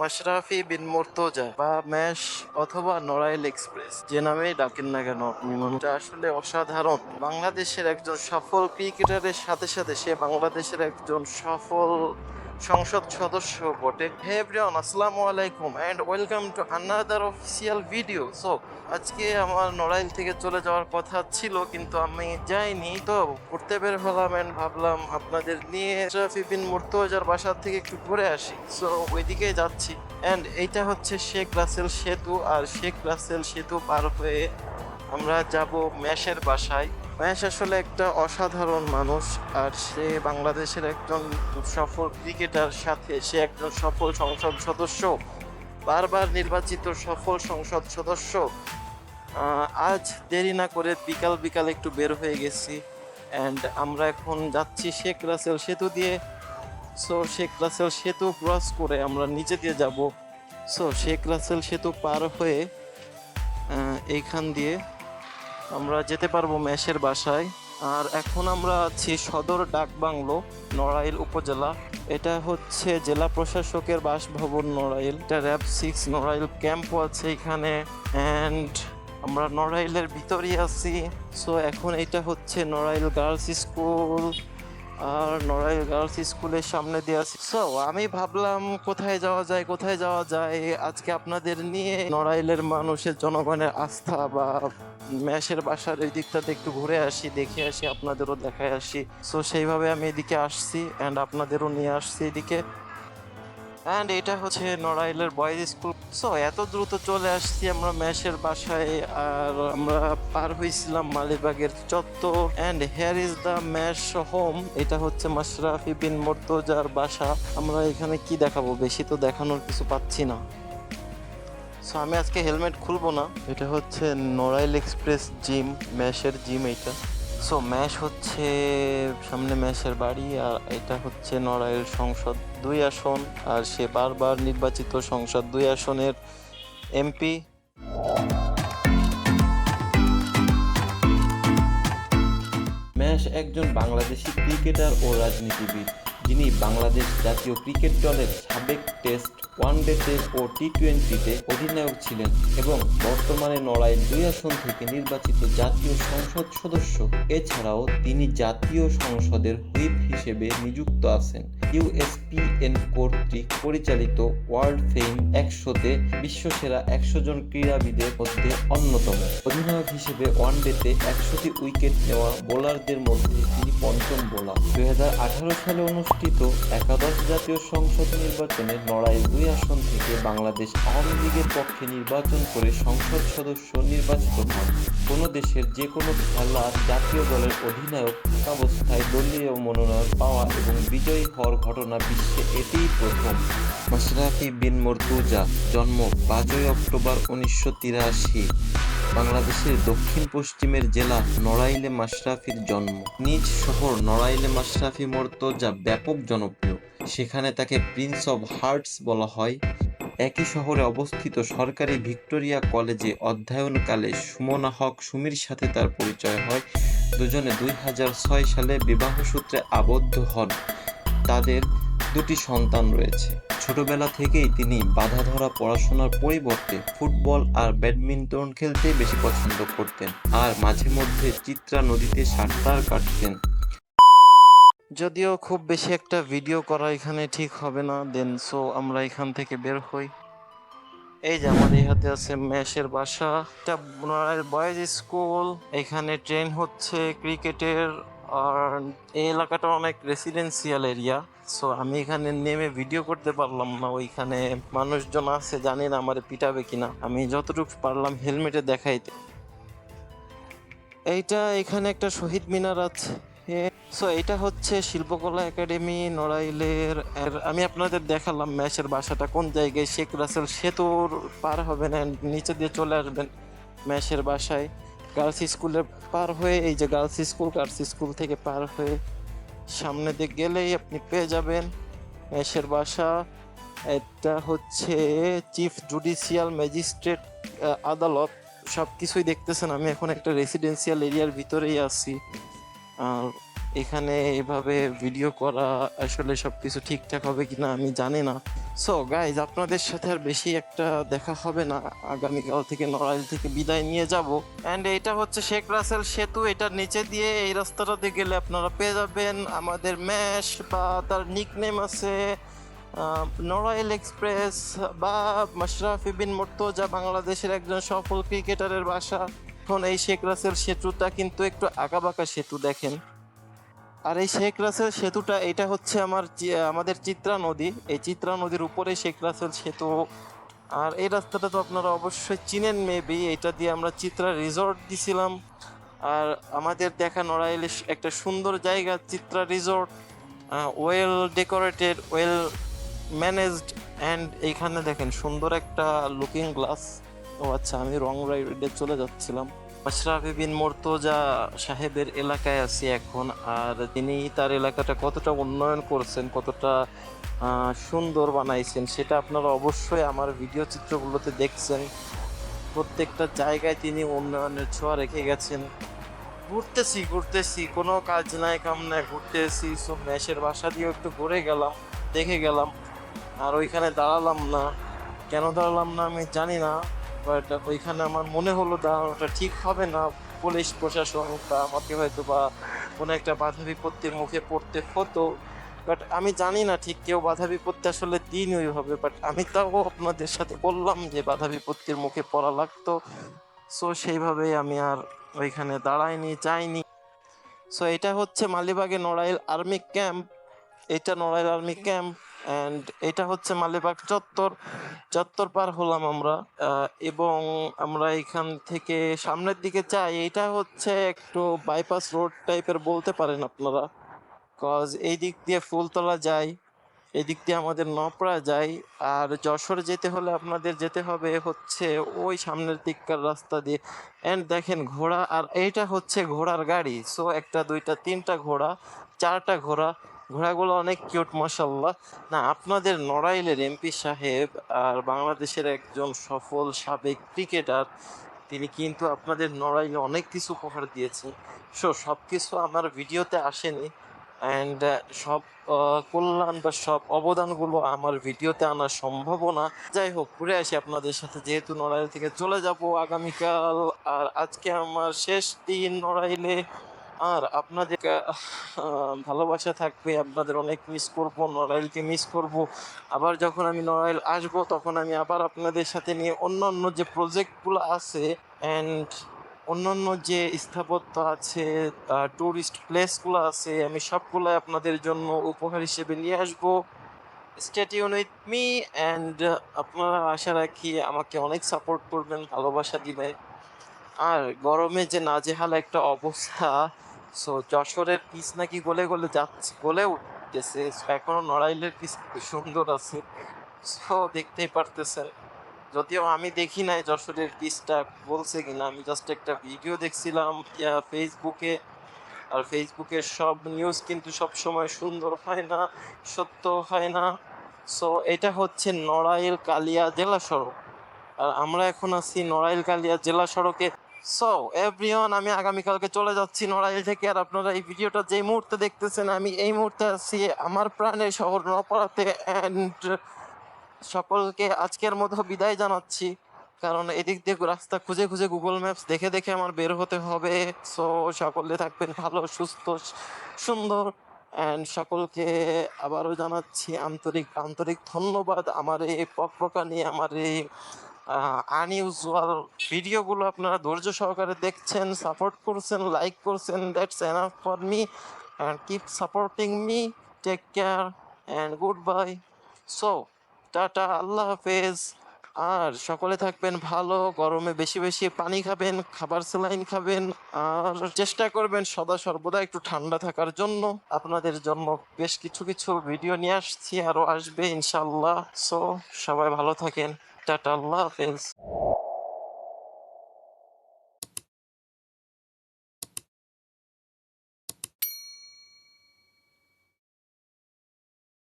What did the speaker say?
মাশরাফি বিন মুর্তজা বা ম্যাশ অথবা নড়াইল এক্সপ্রেস যে নামেই ডাকেন না কেন আপনি, মানুষটা আসলে অসাধারণ। বাংলাদেশের একজন সফল ক্রিকেটারের সাথে সাথে সে বাংলাদেশের একজন সফল সংসদ সদস্য বটে। হে এভরিওয়ান, আসসালামু আলাইকুম and welcome to another official video. So আজকে আমার নড়াইল থেকে চলে যাওয়ার কথা ছিল কিন্তু আমি যাইনি, তো ঘুরতে বের হলাম এন্ড ভাবলাম আপনাদের নিয়ে মাশরাফি বিন মুর্তজার বাসা থেকে একটু ঘুরে আসি। সো ওইদিকে যাচ্ছি এন্ড এইটা হচ্ছে শেখ রাসেল সেতু, আর শেখ রাসেল সেতু পার হয়ে আমরা যাব ম্যাশের বাসায়। ম্যাশ আসলে একটা অসাধারণ মানুষ, আর সে বাংলাদেশের একজন সফল ক্রিকেটার, সাথে সে একজন সফল সংসদ সদস্য, বারবার নির্বাচিত সফল সংসদ সদস্য। আজ দেরি না করে বিকাল বিকাল একটু বের হয়ে গেছি অ্যান্ড আমরা এখন যাচ্ছি শেখ রাসেল সেতু দিয়ে। সো শেখ রাসেল সেতু ক্রস করে আমরা নিচে দিয়ে যাব। সো শেখ রাসেল সেতু পার হয়ে এইখান দিয়ে আমরা যেতে পারবো ম্যাশের বাসায়। আর এখন আমরা আছি সদর ডাকবাংলো, নড়াইল উপজেলা। এটা হচ্ছে জেলা প্রশাসকের বাসভবন নড়াইল। এটা র্যাব 6 নড়াইল ক্যাম্পও আছে এখানে অ্যান্ড আমরা নড়াইলের ভিতরেই আছি। সো এখন এটা হচ্ছে নড়াইল গার্লস স্কুল, আর নড়াইল গার্লস স্কুলের সামনে দিয়ে আছি। সো আমি ভাবলাম কোথায় যাওয়া যায় কোথায় যাওয়া যায়, আজকে আপনাদের নিয়ে নড়াইলের মানুষের জনগণের আস্থা বা ম্যাশের বাসার এই দিকটাতে একটু ঘুরে আসি, দেখে আসি, আপনাদেরও দেখায় আসি। সো সেইভাবে আমি এদিকে আসছি অ্যান্ড আপনাদেরও নিয়ে আসছি এদিকে। অ্যান্ড এটা হচ্ছে নড়াইলের বয়েজ স্কুল। সো এত দ্রুত চলে আসছি আমরা ম্যাশের বাসায়, আর আমরা পার হয়েছিলাম মালিবাগের চত্বর and hair is the mash home. এটা হচ্ছে মাশরাফি বিন মুর্তজার বাসা। আমরা এখানে কি দেখাবো, বেশি তো দেখানোর কিছু পাচ্ছি না। সো আমি আজকে হেলমেট খুলবো না। এটা হচ্ছে নড়াইল এক্সপ্রেস জিম, ম্যাশের জিম এইটা। সো ম্যাশ হচ্ছে সামনে ম্যাশের বাড়ি, আর এটা হচ্ছে নড়াইল সংসদ 2 আসন, আর সে বারবার নির্বাচিত সংসদ 2 আসনের এমপি। ম্যাশ একজন বাংলাদেশি ক্রিকেটার ও রাজনীতিবিদ, যিনি বাংলাদেশ জাতীয় ক্রিকেট দলের সাবেক টেস্ট, ওয়ানডেতে ও টি-20তে অধিনায়ক ছিলেন এবং বর্তমানে নড়াইল 2 আসন থেকে নির্বাচিত জাতীয় সংসদ সদস্য। এছাড়াও তিনি জাতীয় সংসদের হুইপ হিসেবে নিযুক্ত আছেন। ইউএসপিএন কর্তৃক পরিচালিত ওয়ার্ল্ড ফেম 100-তে বিশ্বসেরা 100 জন ক্রীড়াবিদের মধ্যে অন্যতম। অধিনায়ক হিসেবে ওয়ানডেতে 100টি উইকেট নেওয়া বোলারদের মধ্যে তিনি পঞ্চম বোলার। 2018 সালে অনুষ্ঠিত একাদশ জাতীয় সংসদ নির্বাচনে নড়াইল 2 আসন থেকে বাংলাদেশ আওয়ামী লীগের পক্ষে নির্বাচন করে সংসদ সদস্য নির্বাচিত হন। কোনো দেশের যে কোনো খেলার জাতীয় দলের অধিনায়ক থাকাবস্থায় দলীয় মনোনয়ন পাওয়া এবং বিজয়ী হওয়ার ঘটনা বিশ্বে এটিই প্রথম। মাশরাফি বিন মুর্তজা জন্ম 5ই অক্টোবর 1983। বাংলাদেশের দক্ষিণ পশ্চিমের জেলা নড়াইলে মাশরাফির জন্ম। নিজ শহর নড়াইলে মাশরাফি মুর্তজা ব্যাপক জনপ্রিয়, সেখানে তাকে প্রিন্স অব হার্টস বলা হয়। একই শহরে অবস্থিত সরকারি ভিক্টোরিয়া কলেজে অধ্যয়নকালে সুমনা হক সুমির সাথে তার পরিচয় হয়। দুজনে 2006 সালে বিবাহসূত্রে আবদ্ধ হন। তাদের 2টি সন্তান রয়েছে। ছোটবেলা থেকেই তিনি বাঁধাধরা পড়াশোনার পরিবর্তে ফুটবল আর ব্যাডমিন্টন খেলতে বেশি পছন্দ করতেন, আর মাঝে মধ্যে চিত্রা নদীতে সাঁতার কাটতেন। যদিও খুব বেশি একটা ভিডিও করা এখানে ঠিক হবে না, দেন সো আমরা এখান থেকে বের হই। এই যে আমার এই হাতে আছে ম্যাশের বাসা, এটা বয়েজ স্কুল। এখানে ট্রেন হচ্ছে ক্রিকেটের, আর এই এলাকাটা অনেক রেসিডেন্সিয়াল এরিয়া। সো আমি এখানে নেমে ভিডিও করতে পারলাম না, ওইখানে মানুষজন আছে, জানি না আমার পিটাবে কিনা। আমি যতটুকু পারলাম হেলমেটে দেখাইতে। এখানে একটা শহীদ মিনার আছে। সো এটা হচ্ছে শিল্পকলা একাডেমি নড়াইলের। আমি আপনাদের দেখালাম ম্যাশের বাসাটা কোন জায়গায়। শেখ রাসেল সেতুর পার হবেন and নিচে দিয়ে চলে আসবেন ম্যাশের বাসায়। গার্লস স্কুলের পার হয়ে এই যে গার্লস স্কুল থেকে পার হয়ে সামনে দিকে গেলেই আপনি পেয়ে যাবেন ম্যাশের বাসা। এটা হচ্ছে চিফ জুডিশিয়াল ম্যাজিস্ট্রেট আদালত। সব কিছুই দেখতেছেন, আমি এখন একটা রেসিডেন্সিয়াল এরিয়ার ভিতরেই আছি। আর এখানে এভাবে ভিডিও করা আসলে সবকিছু ঠিকঠাক হবে কিনা আমি জানি না। সো গাইজ, আপনাদের সাথে আর বেশি একটা দেখা হবে না। আগামীকাল থেকে নড়াইল থেকে বিদায় নিয়ে যাব। অ্যান্ড এটা হচ্ছে শেখ রাসেল সেতু। এটার নিচে দিয়ে এই রাস্তাটাতে গেলে আপনারা পেয়ে যাবেন আমাদের ম্যাশ, বা তার নিকনেম আছে নড়াইল এক্সপ্রেস, বা মাশরাফি বিন মুর্তজা, বাংলাদেশের একজন সফল ক্রিকেটারের বাসা। এখন এই শেখ রাসেল সেতুটা কিন্তু একটু আঁকাবাঁকা সেতু, দেখেন। আর এই শেখ রাসেল সেতুটা, এটা হচ্ছে আমাদের চিত্রা নদী। এই চিত্রা নদীর উপরে শেখ রাসেল সেতু। আর এই রাস্তাটা তো আপনারা অবশ্যই চিনেন মেবি, এটা দিয়ে আমরা চিত্রা রিসর্ট দিছিলাম। আর আমাদের দেখা নড়াইলের একটা সুন্দর জায়গা Chitra resort, well decorated, well managed. And এইখানে দেখেন সুন্দর একটা লুকিং গ্লাস। ও আচ্ছা, আমি রং রাইডে চলে যাচ্ছিলাম। মাশরাফি বিন মুর্তজা সাহেবের এলাকায় আছি এখন। আর তিনি তার এলাকাটা কতটা উন্নয়ন করছেন, কতটা সুন্দর বানাইছেন, সেটা আপনারা অবশ্যই আমার ভিডিও চিত্রগুলোতে দেখছেন। প্রত্যেকটা জায়গায় তিনি উন্নয়নের ছোঁয়া রেখে গেছেন। ঘুরতেছি, কোনো কাজ নাই কাম নাই, ঘুরতেছি। সো ম্যাশের বাসা দিয়েও একটু ঘুরে গেলাম, দেখে গেলাম। আর ওইখানে দাঁড়ালাম না, কেন দাঁড়ালাম না আমি জানি না। বাট ওইখানে আমার মনে হলো দাঁড়ানোটা ঠিক হবে না। পুলিশ প্রশাসন বা আমাকে হয়তো বা কোনো একটা বাধা বিপত্তির মুখে পড়তে হতো। বাট আমি জানি না ঠিক কেউ বাধা বিপত্তি আসলে দিন ওইভাবে। বাট আমি তাও আপনাদের সাথে বললাম যে বাধা বিপত্তির মুখে পড়া লাগতো। সো সেইভাবেই আমি আর ওইখানে দাঁড়াইনি, যাইনি। সো এটা হচ্ছে মালিবাগে নড়াইল আর্মি ক্যাম্প। এটা নড়াইল আর্মি ক্যাম্প। অ্যান্ড এটা হচ্ছে মালিবাগ চত্বর। চত্বর পার হলাম আমরা। এবং আমরা এখান থেকে সামনের দিকে যাই। এটা হচ্ছে একটু বাইপাস রোড টাইপের বলতে পারেন আপনারা, কজ এই দিক দিয়ে ফুলতলা যায়, এদিক দিয়ে আমাদের নপড়া যায়। আর যশোর যেতে হলে আপনাদের যেতে হবে হচ্ছে ওই সামনের দিককার রাস্তা দিয়ে। অ্যান্ড দেখেন ঘোড়া, আর এইটা হচ্ছে ঘোড়ার গাড়ি। সো একটা, দুইটা, তিনটা ঘোড়া, চারটা ঘোড়া। ঘোড়াগুলো অনেক কিউট, মাশাল্লাহ। না, আপনাদের নড়াইলের এমপি সাহেব আর বাংলাদেশের একজন সফল সাবেক ক্রিকেটার, তিনি কিন্তু আপনাদের নড়াইলে অনেক কিছু উপহার দিয়েছেন। সব কিছু আমার ভিডিওতে আসেনি। অ্যান্ড সব কল্যাণ বা সব অবদানগুলো আমার ভিডিওতে আনা সম্ভব না। যাই হোক, ঘুরে আসি আপনাদের সাথে, যেহেতু নড়াইল থেকে চলে যাব আগামীকাল। আর আজকে আমার শেষ দিন নড়াইলে। আর আপনাদের ভালোবাসা থাকবে, আপনাদের অনেক মিস করব, নড়াইলকে মিস করব। আবার যখন আমি নড়াইল আসব, তখন আমি আবার আপনাদের সাথে নিয়ে অন্যান্য যে প্রজেক্টগুলো আছে, অ্যান্ড অন্যান্য যে স্থাপত্য আছে, টুরিস্ট প্লেসগুলো আছে, আমি সবগুলো আপনাদের জন্য উপহার হিসেবে নিয়ে আসবো। Stay tune with me. And আপনারা আশা রাখি আমাকে অনেক সাপোর্ট করবেন, ভালোবাসা দিবেন। আর গরমে যে নাজেহাল একটা অবস্থা। সো যশোরের পিচ নাকি গলে গলে যাচ্ছে, গলে উঠতেছে। এখনো নড়াইলের পিচ সুন্দর আছে। সো দেখতেই পারতেছেন, যদিও আমি দেখি নাই যশোরের পিচটা বলছে কিনা, আমি জাস্ট একটা ভিডিও দেখছিলাম ফেসবুকে। আর ফেসবুকের সব নিউজ কিন্তু সব সময় সুন্দর হয় না, সত্য হয় না। সো এটা হচ্ছে নড়াইল কালিয়া জেলা সড়ক। আর আমরা এখন আছি নড়াইল কালিয়া জেলা সড়কে। সো এভরিওয়ান, আমি আগামীকালকে চলে যাচ্ছি নড়াইল থেকে। আর আপনারা এই ভিডিওটা যেই মুহূর্তে দেখতেছেন, আমি এই মুহূর্তে আছি আমার প্রাণের শহর নপাড়াতে। অ্যান্ড সকলকে আজকের মতো বিদায় জানাচ্ছি, কারণ এদিক দিয়ে রাস্তা খুঁজে খুঁজে গুগল ম্যাপস দেখে দেখে আমার বের হতে হবে। সো সকলে থাকবেন ভালো, সুস্থ, সুন্দর। অ্যান্ড সকলকে আবারও জানাচ্ছি আন্তরিক আন্তরিক ধন্যবাদ। আমার এই পকপকা নিয়ে, আমার এই আনইউজুয়াল ভিডিওগুলো আপনারা ধৈর্য সহকারে দেখছেন, সাপোর্ট করছেন, লাইক করছেন। That's enough for me. And keep supporting me. Take care and good bye. So tata, আল্লাহ হাফেজ। আর সকলে থাকবেন ভালো, গরমে বেশি বেশি পানি খাবেন, খাবার স্যালাইন খাবেন। আর চেষ্টা করবেন সদা সর্বদা একটু ঠান্ডা থাকার জন্য। আপনাদের জন্য বেশ কিছু কিছু ভিডিও নিয়ে আসছি, আরও আসবে ইনশাল্লাহ। সো সবাই ভালো থাকেন, টাটা, আল্লাহ হাফেজ।